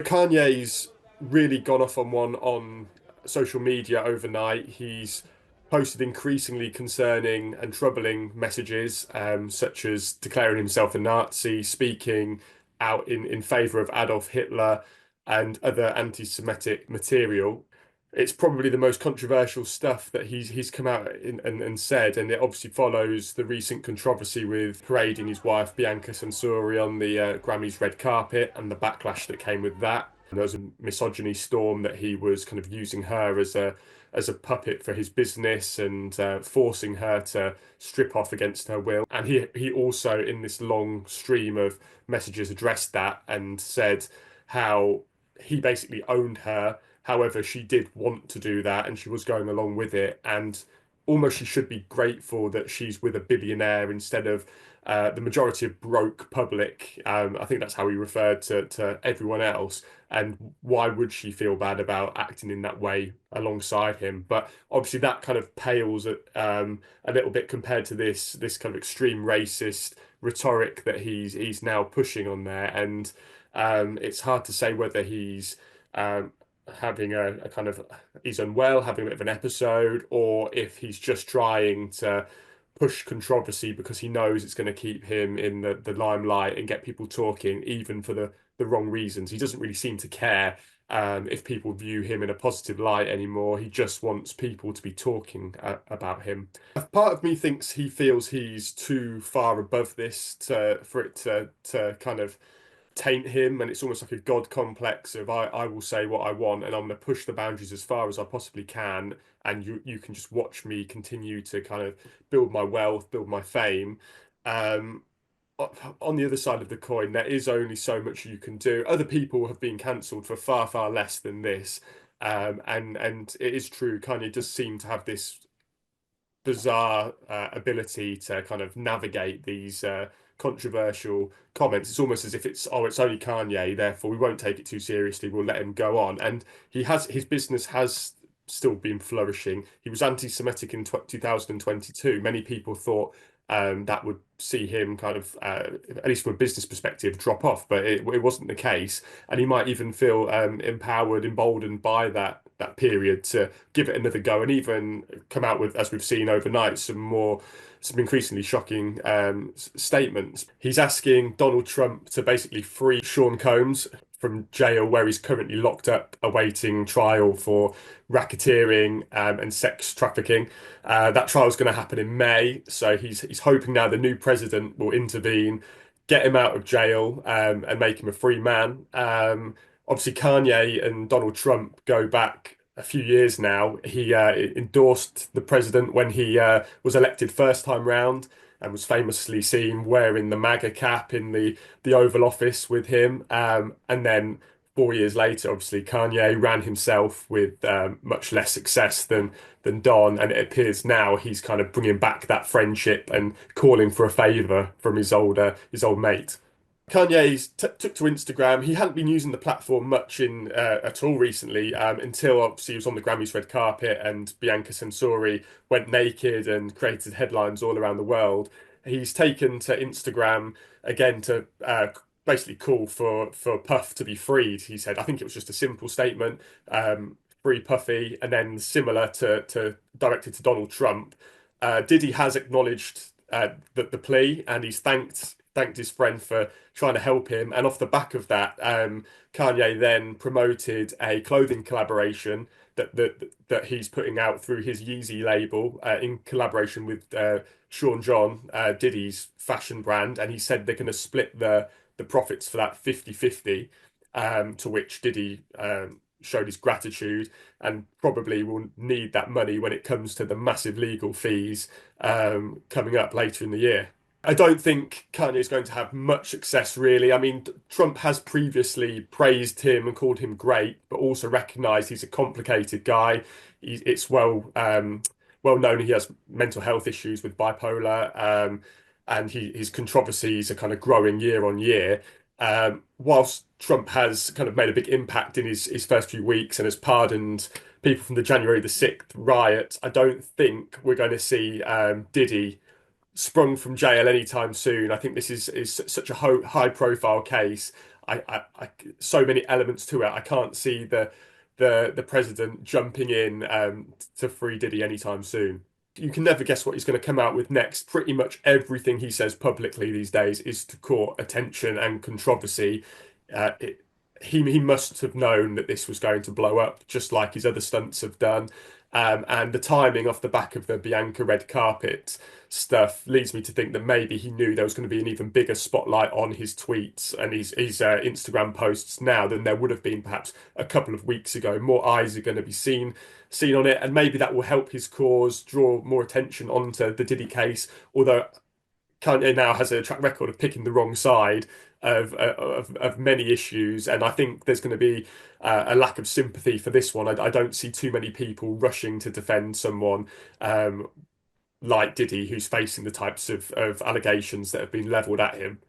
Kanye's really gone off on one on social media overnight. He's posted increasingly concerning and troubling messages, such as declaring himself a Nazi, speaking out in favor of Adolf Hitler and other anti-Semitic material. It's probably the most controversial stuff that he's come out and said, and it obviously follows the recent controversy with parading his wife Bianca Censori on the Grammys red carpet and the backlash that came with that. There was a misogyny storm that he was kind of using her as a puppet for his business and forcing her to strip off against her will. And he also, in this long stream of messages, addressed that and said how he basically owned her. However, she did want to do that and she was going along with it. And almost she should be grateful that she's with a billionaire instead of the majority of broke public. I think that's how he referred to everyone else. And why would she feel bad about acting in that way alongside him? But obviously, that kind of pales at, a little bit compared to this kind of extreme racist rhetoric that he's now pushing on there. And it's hard to say whether he's having a kind of he's unwell, having a bit of an episode, or if he's just trying to push controversy because he knows it's going to keep him in the limelight and get people talking, even for the wrong reasons. He doesn't really seem to care if people view him in a positive light anymore. He just wants people to be talking about him. Part of me thinks he feels he's too far above this for it to kind of taint him, and it's almost like a god complex of I will say what I want and I'm going to push the boundaries as far as I possibly can, and you can just watch me continue to kind of build my wealth, build my fame. Um, on the other side of the coin, there is only so much you can do. Other people have been cancelled for far, far less than this. And it is true, Kanye does seem to have this bizarre ability to kind of navigate these controversial comments. It's almost as if it's only Kanye, therefore we won't take it too seriously. We'll let him go on. And his business has still been flourishing. He was anti-Semitic in 2022. Many people thought that would see him kind of, at least from a business perspective, drop off, but it wasn't the case. And he might even feel empowered, emboldened by that period to give it another go and even come out with, as we've seen overnight, some increasingly shocking statements. He's asking Donald Trump to basically free Sean Combs from jail where he's currently locked up awaiting trial for racketeering and sex trafficking. That trial is going to happen in May, so he's hoping now the new president will intervene, get him out of jail, and make him a free man. Obviously, Kanye and Donald Trump go back a few years now. He endorsed the president when he was elected first time round and was famously seen wearing the MAGA cap in the Oval Office with him. And then 4 years later, obviously, Kanye ran himself with much less success than Don, and it appears now he's kind of bringing back that friendship and calling for a favor from his old mate. Kanye's took to Instagram. He hadn't been using the platform much in at all recently, until obviously he was on the Grammys red carpet and Bianca Censori went naked and created headlines all around the world. He's taken to Instagram again to basically call for Puff to be freed. He said, I think it was just a simple statement, free Puffy, and then similar to directed to Donald Trump. Diddy has acknowledged the plea, and he's thanked his friend for trying to help him. And off the back of that, Kanye then promoted a clothing collaboration that he's putting out through his Yeezy label in collaboration with Sean John, Diddy's fashion brand. And he said they're going to split the profits for that 50-50, to which Diddy showed his gratitude and probably will need that money when it comes to the massive legal fees coming up later in the year. I don't think Kanye is going to have much success, really. I mean, Trump has previously praised him and called him great, but also recognised he's a complicated guy. It's well known he has mental health issues with bipolar, and his controversies are kind of growing year on year. Whilst Trump has kind of made a big impact in his first few weeks and has pardoned people from the January the 6th riot, I don't think we're going to see Diddy sprung from jail anytime soon. I think this is such a high profile case. So many elements to it. I can't see the president jumping in to free Diddy anytime soon. You can never guess what he's going to come out with next. Pretty much everything he says publicly these days is to court attention and controversy. Uh, it, he must have known that this was going to blow up, just like his other stunts have done. And the timing off the back of the Bianca red carpet stuff leads me to think that maybe he knew there was going to be an even bigger spotlight on his tweets and his Instagram posts now than there would have been perhaps a couple of weeks ago. More eyes are going to be seen on it, and maybe that will help his cause draw more attention onto the Diddy case. Although Kanye now has a track record of picking the wrong side of many issues, and I think there's going to be a lack of sympathy for this one. I don't see too many people rushing to defend someone like Diddy, who's facing the types of allegations that have been leveled at him.